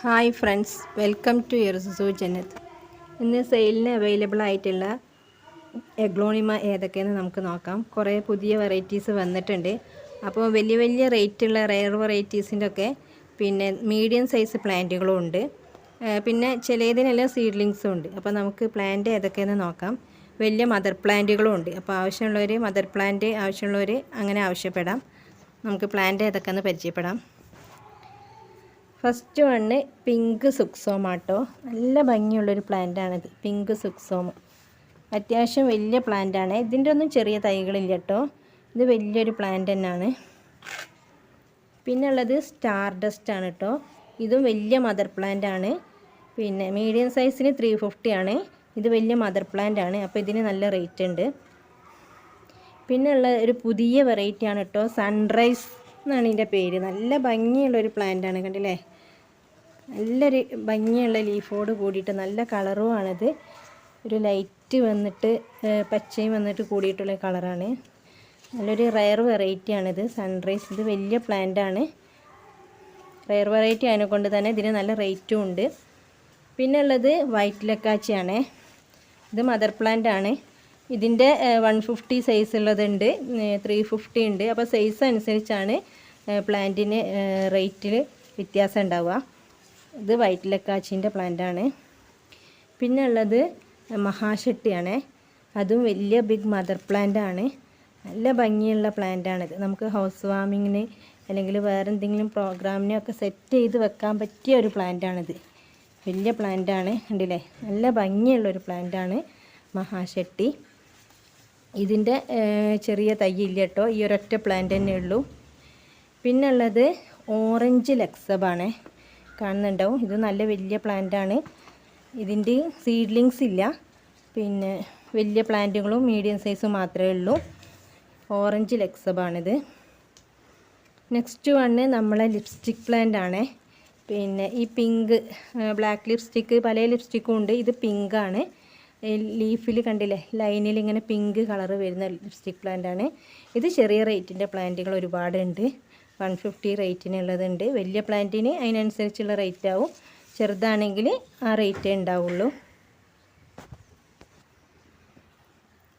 Hi friends, welcome to യർസു ജന്നത്ത്. ഇന്ന് സെയിലിന് അവൈലബിൾ ആയിട്ടുള്ള എഗ്ലോണിമ ഏതൊക്കെയെന്ന് നമുക്ക് നോക്കാം. കുറേ പുതിയ വെറൈറ്റീസ് വന്നിട്ടുണ്ട്. അപ്പോൾ വലിയ വലിയ റേറ്റുള്ള റെയർ വെറൈറ്റീസിൻ്റെ ഒക്കെ പിന്നെ മീഡിയം സൈസ് പ്ലാന്റുകളും ഉണ്ട്. പിന്നെ ചിലതിനെല്ലാം സീഡ്ലിങ്സും ഉണ്ട്. അപ്പോൾ നമുക്ക് പ്ലാന്റ് ഏതൊക്കെയെന്ന് നോക്കാം. വലിയ മദർ പ്ലാന്റുകളും ഉണ്ട്. അപ്പോൾ ആവശ്യമുള്ളവർ മദർ പ്ലാന്റ് ആവശ്യമുള്ളവർ അങ്ങനെ ആവശ്യപ്പെടാം. നമുക്ക് പ്ലാന്റ് ഏതൊക്കെയെന്ന് പരിചയപ്പെടാം. ഫസ്റ്റ് വണ്ണ് പിങ്ക് സുക്സോമാട്ടോ. നല്ല ഭംഗിയുള്ളൊരു പ്ലാന്റാണിത്. പിങ്ക് സുക്സോമ അത്യാവശ്യം വലിയ പ്ലാന്റാണ്. ഇതിൻ്റെ ഒന്നും ചെറിയ തൈകളില്ല കേട്ടോ. ഇത് വലിയൊരു പ്ലാന്റ് തന്നെയാണ്. പിന്നെ ഉള്ളത് സ്റ്റാർ ഡസ്റ്റ് ആണ് കേട്ടോ. ഇതും വലിയ മദർ പ്ലാന്റ് ആണ്. പിന്നെ മീഡിയം സൈസിന് 350 ആണ്. ഇത് വലിയ മദർ പ്ലാന്റ് ആണ്. അപ്പോൾ ഇതിന് നല്ല റേറ്റ് ഉണ്ട്. പിന്നെ ഉള്ള ഒരു പുതിയ വെറൈറ്റി ആണ് കേട്ടോ. സൺറൈസ് എന്നാണ് ഇതിൻ്റെ പേര്. നല്ല ഭംഗിയുള്ളൊരു പ്ലാന്റാണ്. കണ്ടില്ലേ, നല്ലൊരു ഭംഗിയുള്ള ലീഫോട് കൂടിയിട്ട് നല്ല കളറുമാണിത്. ഒരു ലൈറ്റ് വന്നിട്ട് പച്ചയും വന്നിട്ട് കൂടിയിട്ടുള്ള കളറാണ്. നല്ലൊരു റയർ വെറൈറ്റിയാണിത് സൺറൈസ്. ഇത് വലിയ പ്ലാന്റാണ്. റയർ വെറൈറ്റി ആയതുകൊണ്ട് തന്നെ ഇതിന് നല്ല റേറ്റും ഉണ്ട്. പിന്നെ ഉള്ളത് വൈറ്റ് ലക്കാച്ചിയാണ്. ഇത് മദർ പ്ലാന്റ് ആണ്. ഇതിൻ്റെ 150 സൈസ് ഉള്ളതുണ്ട്, 350 ഉണ്ട്. അപ്പോൾ സൈസ് അനുസരിച്ചാണ് പ്ലാന്റിന് റേറ്റിൽ വ്യത്യാസം ഉണ്ടാവുക. ഇത് വൈറ്റ് ലക്കാച്ചിൻ്റെ പ്ലാന്റാണ്. പിന്നെ ഉള്ളത് മഹാശക്തിയാണ്. അതും വലിയ ബിഗ് മദർ പ്ലാന്റ് ആണ്. നല്ല ഭംഗിയുള്ള പ്ലാന്റാണിത്. നമുക്ക് ഹൗസ് വാമിങ്ങിന് അല്ലെങ്കിൽ വേറെ എന്തെങ്കിലും പ്രോഗ്രാമിനൊക്കെ സെറ്റ് ചെയ്ത് വെക്കാൻ പറ്റിയ ഒരു പ്ലാന്റാണിത്. വലിയ പ്ലാന്റാണ്. കണ്ടില്ലേ, നല്ല ഭംഗിയുള്ളൊരു പ്ലാന്റാണ് മഹാശക്തി. ഇതിൻ്റെ ചെറിയ തൈ ഇല്ല കേട്ടോ. ഈ ഒരൊറ്റ പ്ലാന്റ് തന്നെ ഉള്ളൂ. പിന്നെ ഉള്ളത് ഓറഞ്ച് ലക്സബാണ്. കാണുന്നുണ്ടാവും. ഇത് നല്ല വലിയ പ്ലാന്റാണ്. ഇതിൻ്റെ സീഡ്ലിങ്സ് ഇല്ല. പിന്നെ വലിയ പ്ലാന്റുകളും മീഡിയം സൈസും മാത്രമേ ഉള്ളൂ. ഓറഞ്ച് ലക്സബാണിത്. നെക്സ്റ്റ് വണ്ണ് നമ്മളെ ലിപ്സ്റ്റിക് പ്ലാന്റ് ആണ്. പിന്നെ ഈ പിങ്ക് ബ്ലാക്ക് ലിപ്സ്റ്റിക്ക് പല ലിപ്സ്റ്റിക്കും ഉണ്ട്. ഇത് പിങ്കാണ്. ലീഫിൽ കണ്ടില്ലേ, ലൈനിൽ ഇങ്ങനെ പിങ്ക് കളറ് വരുന്ന ലിപ്സ്റ്റിക് പ്ലാന്റാണ്. ഇത് ചെറിയ റേറ്റിൻ്റെ പ്ലാന്റുകൾ ഒരുപാടുണ്ട്. 150 റേറ്റിനുള്ളതുണ്ട്. വലിയ പ്ലാന്റിന് അതിനനുസരിച്ചുള്ള റേറ്റ് ആവും. ചെറുതാണെങ്കിൽ ആ റേറ്റേ ഉണ്ടാവുള്ളൂ.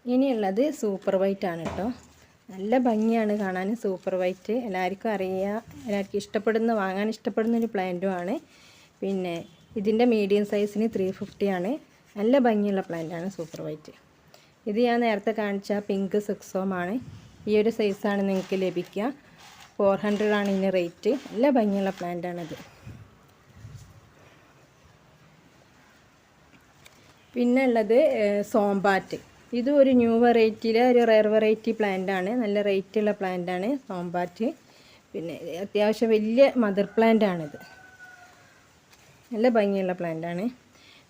ഇനിയുള്ളത് സൂപ്പർ വൈറ്റ് ആണ് കേട്ടോ. നല്ല ഭംഗിയാണ് കാണാൻ. സൂപ്പർ വൈറ്റ് എല്ലാവർക്കും അറിയാം, എല്ലാവർക്കും ഇഷ്ടപ്പെടുന്ന വാങ്ങാൻ ഇഷ്ടപ്പെടുന്ന ഒരു പ്ലാന്റും ആണ്. പിന്നെ ഇതിൻ്റെ മീഡിയം സൈസിന് 350 ആണ്. നല്ല ഭംഗിയുള്ള പ്ലാന്റാണ് സൂപ്പർ വൈറ്റ്. ഇത് ഞാൻ നേരത്തെ കാണിച്ച പിങ്ക് സുക്സോമാണ്. ഈ ഒരു സൈസാണ് നിങ്ങൾക്ക് ലഭിക്കുക. 400 ആണ് ഇതിന് റേറ്റ്. നല്ല ഭംഗിയുള്ള പ്ലാന്റാണിത്. പിന്നെ ഉള്ളത് സോംബാറ്റ്. ഇതും ഒരു ന്യൂ വെറൈറ്റിയിലെ ഒരു റെയർ വെറൈറ്റി പ്ലാന്റാണ്. നല്ല റേറ്റുള്ള പ്ലാന്റാണ് സോംബാറ്റ്. പിന്നെ അത്യാവശ്യം വലിയ മദർ പ്ലാന്റാണിത്. നല്ല ഭംഗിയുള്ള പ്ലാന്റാണ്.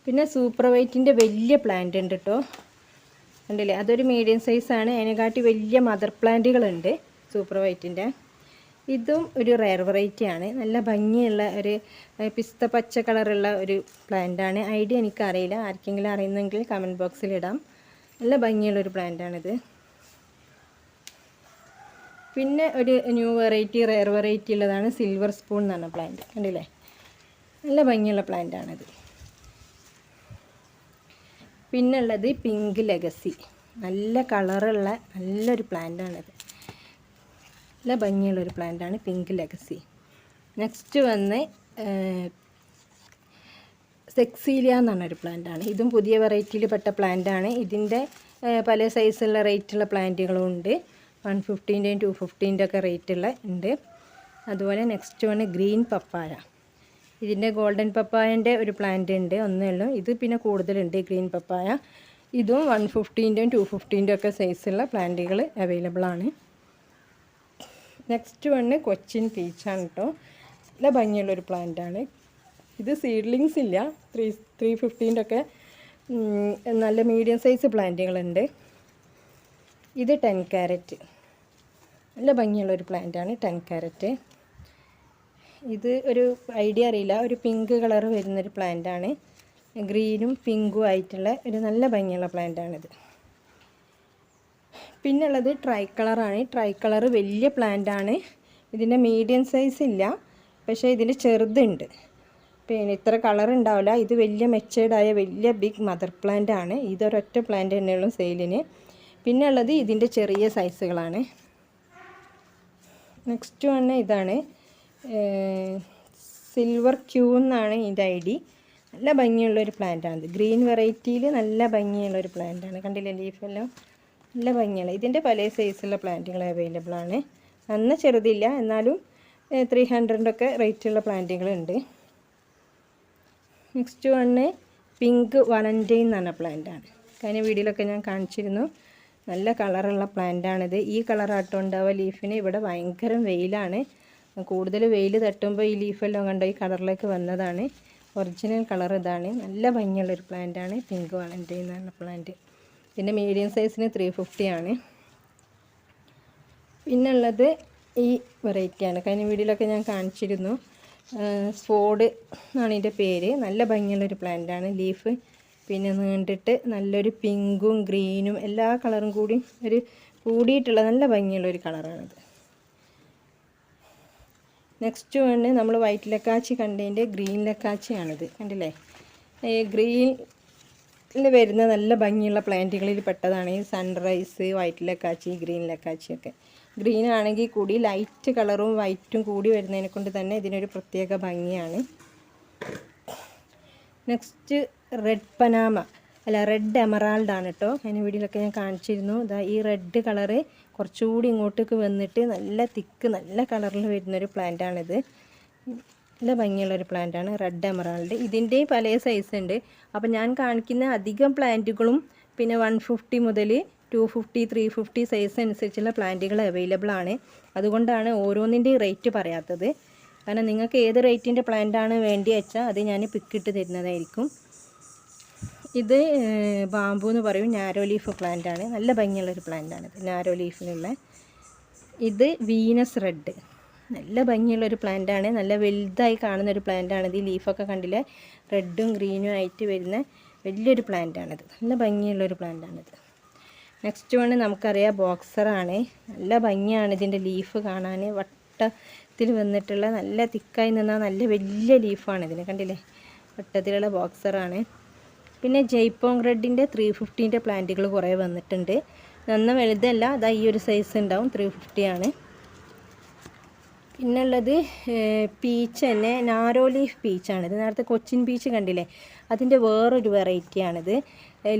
പിന്നെ സൂപ്പർ വൈറ്റിൻ്റെ വലിയ പ്ലാന്റ് ഉണ്ട് കേട്ടോ. കണ്ടില്ലേ, അതൊരു മീഡിയം സൈസാണ്. അതിനെക്കാട്ടി വലിയ മദർ പ്ലാന്റുകളുണ്ട് സൂപ്പർ വൈറ്റിൻ്റെ. ഇതും ഒരു റെയർ വെറൈറ്റിയാണ്. നല്ല ഭംഗിയുള്ള ഒരു പിസ്ത പച്ച കളറുള്ള ഒരു പ്ലാന്റാണ്. ഐഡിയ എനിക്കറിയില്ല, ആർക്കെങ്കിലും അറിയുന്നെങ്കിൽ കമൻറ്റ് ബോക്സിലിടാം. നല്ല ഭംഗിയുള്ളൊരു പ്ലാന്റാണിത്. പിന്നെ ഒരു ന്യൂ വെറൈറ്റി റെയർ വെറൈറ്റി ഉള്ളതാണ് സിൽവർ സ്പൂൺ എന്ന് പറഞ്ഞ പ്ലാന്റ്. കണ്ടില്ലേ, നല്ല ഭംഗിയുള്ള പ്ലാന്റാണിത്. പിന്നെ ഉള്ളത് പിങ്ക് ലെഗസി. നല്ല കളറുള്ള നല്ലൊരു പ്ലാന്റാണിത്. നല്ല ഭംഗിയുള്ളൊരു പ്ലാന്റാണ് പിങ്ക് ലെഗസി. നെക്സ്റ്റ് വന്ന് സെക്സീലിയ എന്ന് പറഞ്ഞൊരു പ്ലാന്റാണ്. ഇതും പുതിയ വെറൈറ്റിയിൽ പെട്ട പ്ലാന്റാണ്. ഇതിൻ്റെ പല സൈസുള്ള റേറ്റുള്ള പ്ലാന്റുകളും ഉണ്ട്. 150ൻ്റെയും 250ൻ്റെ ഒക്കെ റേറ്റുള്ള ഉണ്ട്. അതുപോലെ നെക്സ്റ്റ് വന്ന് ഗ്രീൻ പപ്പായ. ഇതിൻ്റെ ഗോൾഡൻ പപ്പായൻ്റെ ഒരു പ്ലാന്റ് ഉണ്ട്, ഒന്നേ ഉള്ളൂ. ഇത് പിന്നെ കൂടുതലുണ്ട് ഗ്രീൻ പപ്പായ. ഇതും 150ൻ്റെയും 250ൻ്റെ ഒക്കെ സൈസുള്ള പ്ലാന്റുകൾ അവൈലബിൾ ആണ്. നെക്സ്റ്റ് വന്ന് കൊച്ചിൻ പീച്ചാണ് കേട്ടോ. നല്ല ഭംഗിയുള്ളൊരു പ്ലാന്റാണ്. ഇത് സീഡ്ലിങ്സ് ഇല്ല. 350ൻ്റെ ഒക്കെ നല്ല മീഡിയം സൈസ് പ്ലാന്റുകളുണ്ട്. ഇത് 10 ക്യാരറ്റ്. നല്ല ഭംഗിയുള്ളൊരു പ്ലാന്റാണ് 10 ക്യാരറ്റ്. ഇത് ഒരു ഐഡിയ അറിയില്ല, ഒരു പിങ്ക് കളർ വരുന്നൊരു പ്ലാന്റാണ്. ഗ്രീനും പിങ്കും ആയിട്ടുള്ള ഒരു നല്ല ഭംഗിയുള്ള പ്ലാന്റാണിത്. പിന്നെ ഉള്ളത് ട്രൈ കളറാണ്. ട്രൈ കളർ വലിയ പ്ലാന്റാണ്. ഇതിൻ്റെ മീഡിയം സൈസ് ഇല്ല, പക്ഷേ ഇതിൻ്റെ ചെറുതുണ്ട്. പിന്നെ ഇത്ര കളർ ഉണ്ടാവില്ല. ഇത് വലിയ മെച്ചേർഡായ വലിയ ബിഗ് മദർ പ്ലാന്റ് ആണ്. ഇതൊരൊറ്റ പ്ലാന്റ് തന്നെയുള്ളൂ സെയിലിന്. പിന്നെ ഉള്ളത് ഇതിൻ്റെ ചെറിയ സൈസുകളാണ്. നെക്സ്റ്റ് വൺ ഇതാണ്, സിൽവർ ക്യൂ എന്നാണ് ഇതിൻ്റെ ID. നല്ല ഭംഗിയുള്ളൊരു പ്ലാന്റാണിത്. ഗ്രീൻ വെറൈറ്റിയിൽ നല്ല ഭംഗിയുള്ളൊരു പ്ലാന്റാണ്. കണ്ടില്ലേ ലീഫെല്ലാം നല്ല ഭംഗിയാണ്. ഇതിൻ്റെ പല സൈസുള്ള പ്ലാന്റുകൾ അവൈലബിൾ ആണ്. നന്ന ചെറുതില്ല, എന്നാലും 300 റേറ്റുള്ള പ്ലാന്റുകളുണ്ട്. നെക്സ്റ്റ് വണ് പിങ്ക് വാലൻറ്റൈൻ എന്ന് പറഞ്ഞ പ്ലാന്റാണ്. കഴിഞ്ഞ വീഡിയോയിലൊക്കെ ഞാൻ കാണിച്ചിരുന്നു. നല്ല കളറുള്ള പ്ലാന്റാണിത്. ഈ കളറാട്ടോ ഉണ്ടാവുക ലീഫിന്. ഇവിടെ ഭയങ്കര വെയിലാണ്. കൂടുതൽ വെയിൽ തട്ടുമ്പോൾ ഈ ലീഫെല്ലാം കണ്ടോ ഈ കളറിലേക്ക് വന്നതാണ്. ഒറിജിനൽ കളർ ഇതാണ്. നല്ല ഭംഗിയുള്ളൊരു പ്ലാന്റാണ് പിങ്ക് വാലൻറ്റൈൻ എന്ന് പറഞ്ഞ പ്ലാന്റ്. പിന്നെ മീഡിയം സൈസിന് 350 ആണ്. പിന്നുള്ളത് ഈ വെറൈറ്റിയാണ്. കഴിഞ്ഞ വീഡിയോയിലൊക്കെ ഞാൻ കാണിച്ചിരുന്നു. സ്പോഡ് എന്നാണ് ഇതിൻ്റെ പേര്. നല്ല ഭംഗിയുള്ളൊരു പ്ലാന്റാണ്. ലീഫ് പിന്നെ നീണ്ടിട്ട് നല്ലൊരു പിങ്കും ഗ്രീനും എല്ലാ കളറും കൂടി ഒരു കൂടിയിട്ടുള്ള നല്ല ഭംഗിയുള്ളൊരു കളറാണിത്. നെക്സ്റ്റ് വണ് നമ്മൾ വൈറ്റ് ലക്കാച്ചി കണ്ടതിൻ്റെ ഗ്രീൻ ലക്കാച്ചിയാണിത്. കണ്ടില്ലേ, ഗ്രീനിൽ വരുന്ന നല്ല ഭംഗിയുള്ള പ്ലാന്റുകളിൽ പെട്ടതാണ് ഈ സൺറൈസ്, വൈറ്റ് ലക്കാച്ചി, ഗ്രീൻ ലക്കാച്ചിയൊക്കെ. ഗ്രീൻ ആണെങ്കിൽ കൂടി ലൈറ്റ് കളറും വൈറ്റും കൂടി വരുന്നതിനെ കൊണ്ട് തന്നെ ഇതിനൊരു പ്രത്യേക ഭംഗിയാണ്. Next red Panama red emerald ആണ് കേട്ടോ. അതിന് വീഡിയോയിലൊക്കെ ഞാൻ കാണിച്ചിരുന്നു. ഇതാ ഈ റെഡ് കളറ് കുറച്ചുകൂടി ഇങ്ങോട്ടേക്ക് വന്നിട്ട് നല്ല തിക്ക് നല്ല കളറിൽ വരുന്നൊരു പ്ലാന്റാണിത്. നല്ല ഭംഗിയുള്ളൊരു പ്ലാന്റാണ് റെഡ് എമറാൾഡ്. ഇതിൻ്റെയും പല സൈസ് ഉണ്ട്. അപ്പോൾ ഞാൻ കാണിക്കുന്ന അധികം പ്ലാന്റുകളും പിന്നെ 150 മുതൽ 250, 350 സൈസ് അനുസരിച്ചുള്ള പ്ലാന്റുകൾ അവൈലബിൾ ആണ്. അതുകൊണ്ടാണ് ഓരോന്നിൻ്റെയും റേറ്റ് പറയാത്തത്. കാരണം നിങ്ങൾക്ക് ഏത് റേറ്റിൻ്റെ പ്ലാന്റാണ് വേണ്ടി വെച്ചാൽ അത് ഞാൻ പിക്കിട്ട് തരുന്നതായിരിക്കും. ഇത് ബാമ്പു എന്ന് പറയും. നാരോ ലീഫ് പ്ലാന്റാണ്. നല്ല ഭംഗിയുള്ളൊരു പ്ലാന്റാണിത്, നാരോ ലീഫിലുള്ള. ഇത് വീനസ് റെഡ്, നല്ല ഭംഗിയുള്ളൊരു പ്ലാന്റാണ്. നല്ല വലുതായി കാണുന്നൊരു പ്ലാന്റാണിത്. ഈ ലീഫൊക്കെ കണ്ടില്ലേ റെഡും ഗ്രീനും ആയിട്ട് വരുന്ന വലിയൊരു പ്ലാന്റാണിത്. നല്ല ഭംഗിയുള്ളൊരു പ്ലാന്റാണിത്. നെക്സ്റ്റ് വണ് നമുക്കറിയാം ബോക്സറാണ്. നല്ല ഭംഗിയാണ് ഇതിൻ്റെ ലീഫ് കാണാൻ. വട്ടത്തിൽ വന്നിട്ടുള്ള നല്ല തിക്കായി നിന്നാൽ നല്ല വലിയ ലീഫാണ് ഇതിന്. കണ്ടില്ലേ വട്ടത്തിലുള്ള ബോക്സറാണ്. പിന്നെ ജയ്പോങ് റെഡിൻ്റെ 350ൻ്റെ പ്ലാന്റുകൾ കുറേ വന്നിട്ടുണ്ട്. നന്ന വലുതല്ല, അതാ ഈ ഒരു സൈസ് ഉണ്ടാവും. 350 ആണ്. പിന്നുള്ളത് പീച്ച് തന്നെ, നാരോ ലീഫ് പീച്ചാണിത്. നേരത്തെ കൊച്ചിൻ പീച്ച് കണ്ടില്ലേ, അതിൻ്റെ വേറൊരു വെറൈറ്റിയാണിത്.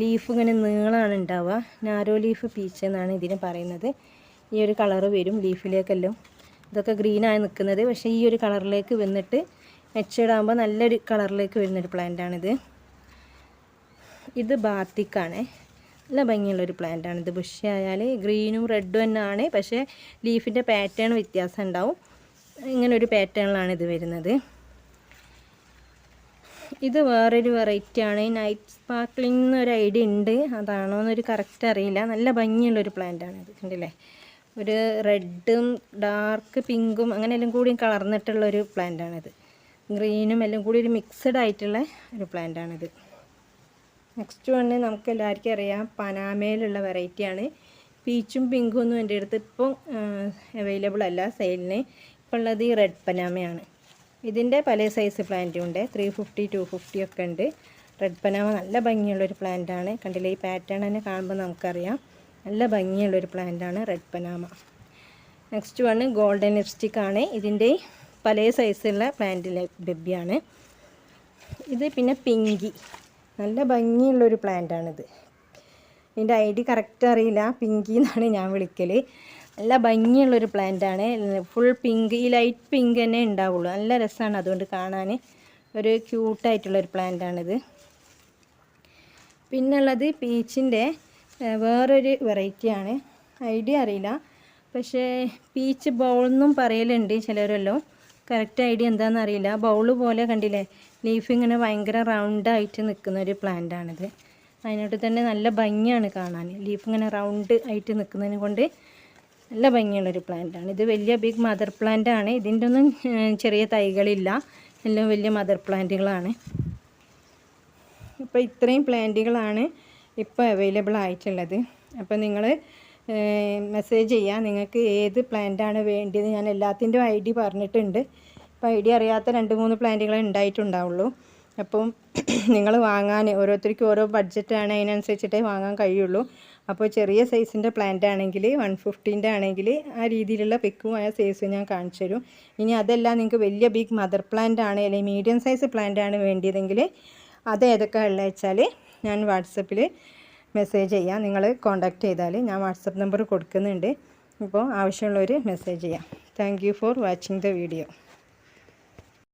ലീഫ് ഇങ്ങനെ നീളമാണ് ഉണ്ടാവുക. നാരോ ലീഫ് പീച്ച് എന്നാണ് ഇതിന് പറയുന്നത്. ഈ ഒരു കളറ് വരും ലീഫിലേക്കെല്ലാം. ഇതൊക്കെ ഗ്രീനായി നിൽക്കുന്നത്, പക്ഷേ ഈ ഒരു കളറിലേക്ക് വന്നിട്ട് മെച്ചേർഡാകുമ്പോൾ നല്ലൊരു കളറിലേക്ക് വരുന്നൊരു പ്ലാന്റാണിത്. ഇത് ബാത്തിക്കാണ്. നല്ല ഭംഗിയുള്ളൊരു പ്ലാന്റാണിത്. ബുഷ് ആയാൽ ഗ്രീനും റെഡും തന്നെയാണ്, പക്ഷേ ലീഫിൻ്റെ പാറ്റേൺ വ്യത്യാസം ഉണ്ടാവും. ഇങ്ങനൊരു പാറ്റേണിലാണ് ഇത് വരുന്നത്. ഇത് വേറൊരു വെറൈറ്റിയാണ്. നൈറ്റ് സ്പാർക്ലിംഗ് എന്നൊരു ഐഡിയ ഉണ്ട്, അതാണോ എന്നൊരു കറക്റ്റ് അറിയില്ല. നല്ല ഭംഗിയുള്ളൊരു പ്ലാന്റാണിത്. കണ്ടില്ലേ, ഒരു റെഡും ഡാർക്ക് പിങ്കും അങ്ങനെ എല്ലാം കൂടി കളർന്നിട്ടുള്ളൊരു പ്ലാന്റാണിത്. ഗ്രീനും എല്ലാം കൂടി ഒരു മിക്സഡ് ആയിട്ടുള്ള ഒരു പ്ലാന്റാണിത്. നെക്സ്റ്റ് വണ് നമുക്ക് എല്ലാവർക്കും അറിയാം പനാമയിലുള്ള വെറൈറ്റിയാണ്. പീച്ചും പിങ്കും ഒന്നും എൻ്റെ അടുത്ത് ഇപ്പം അവൈലബിൾ അല്ല സെയിലിന്. ഇപ്പോൾ ഉള്ളത് ഈ റെഡ് പനാമയാണ്. ഇതിൻ്റെ പല സൈസ് പ്ലാന്റും ഉണ്ട്. 350, 250 ഒക്കെ ഉണ്ട്. റെഡ് പനാമ നല്ല ഭംഗിയുള്ളൊരു പ്ലാന്റാണ്. കണ്ടില്ലേ, ഈ പാറ്റേൺ തന്നെ കാണുമ്പോൾ നമുക്കറിയാം നല്ല ഭംഗിയുള്ളൊരു പ്ലാന്റാണ് red Panama. Next one golden ലിപ്സ്റ്റിക്കാണ്. ഇതിൻ്റെ പല സൈസുള്ള പ്ലാന്റ് ബെബിയാണ് ഇത്. പിന്നെ പിങ്കി, നല്ല ഭംഗിയുള്ളൊരു പ്ലാന്റാണിത്. ഇതിൻ്റെ ID കറക്റ്റ് അറിയില്ല, പിങ്കി എന്നാണ് ഞാൻ വിളിക്കൽ. നല്ല ഭംഗിയുള്ളൊരു പ്ലാന്റാണ്. ഫുൾ പിങ്ക്, ഈ ലൈറ്റ് പിങ്ക് തന്നെ ഉണ്ടാവുള്ളൂ. നല്ല രസമാണ് അതുകൊണ്ട് കാണാൻ. ഒരു ക്യൂട്ടായിട്ടുള്ളൊരു പ്ലാന്റാണിത്. പിന്നുള്ളത് പീച്ചിൻ്റെ വേറൊരു വെറൈറ്റിയാണ്. ID അറിയില്ല, പക്ഷേ പീച്ച് ബൗളെന്നും പറയലുണ്ട് ചിലരെല്ലാം. കറക്റ്റ് ID എന്താണെന്ന് അറിയില്ല. ബൗള് പോലെ കണ്ടില്ലേ, ലീഫ് ഇങ്ങനെ ഭയങ്കര റൗണ്ടായിട്ട് നിൽക്കുന്നൊരു പ്ലാന്റാണിത്. അതിനോട്ട് തന്നെ നല്ല ഭംഗിയാണ് കാണാൻ. ലീഫ് ഇങ്ങനെ റൗണ്ട് ആയിട്ട് നിൽക്കുന്നതിനെ കൊണ്ട് നല്ല ഭംഗിയുള്ളൊരു പ്ലാന്റാണ് ഇത്. വലിയ ബിഗ് മദർ പ്ലാന്റാണ്. ഇതിൻ്റെ ഒന്നും ചെറിയ തൈകളില്ല, എല്ലാം വലിയ മദർ പ്ലാന്റുകളാണ്. ഇപ്പോൾ ഇത്രയും പ്ലാന്റുകളാണ് ഇപ്പോൾ അവൈലബിൾ ആയിട്ടുള്ളത്. അപ്പോൾ നിങ്ങൾ മെസ്സേജ് ചെയ്യുക നിങ്ങൾക്ക് ഏത് പ്ലാന്റാണ് വേണ്ടത്. ഞാൻ എല്ലാത്തിൻ്റെയും ID പറഞ്ഞിട്ടുണ്ട്. അപ്പോൾ ഐഡിയ അറിയാത്ത 2-3 പ്ലാന്റുകൾ ഉണ്ടായിട്ടുണ്ടാവുള്ളൂ. അപ്പം നിങ്ങൾ വാങ്ങാൻ ഓരോരുത്തർക്കും ഓരോ ബഡ്ജറ്റാണ്, അതിനനുസരിച്ചിട്ടേ വാങ്ങാൻ കഴിയുള്ളൂ. അപ്പോൾ ചെറിയ സൈസിൻ്റെ പ്ലാന്റ് ആണെങ്കിൽ 150ൻ്റെ ആണെങ്കിൽ ആ രീതിയിലുള്ള പിക്കും ആ സൈസും ഞാൻ കാണിച്ചു തരും. ഇനി അതെല്ലാം നിങ്ങൾക്ക് വലിയ ബിഗ് മദർ പ്ലാന്റ് ആണ് അല്ലെങ്കിൽ മീഡിയം സൈസ് പ്ലാന്റ് ആണ് വേണ്ടിയതെങ്കിൽ അത് ഏതൊക്കെ ഉള്ളത് വെച്ചാൽ ഞാൻ വാട്സപ്പിൽ മെസ്സേജ് ചെയ്യാം. നിങ്ങൾ കോൺടാക്റ്റ് ചെയ്താൽ ഞാൻ വാട്സപ്പ് നമ്പർ കൊടുക്കുന്നുണ്ട്. അപ്പോൾ ആവശ്യമുള്ളവർ മെസ്സേജ് ചെയ്യാം. Thank you for watching the video.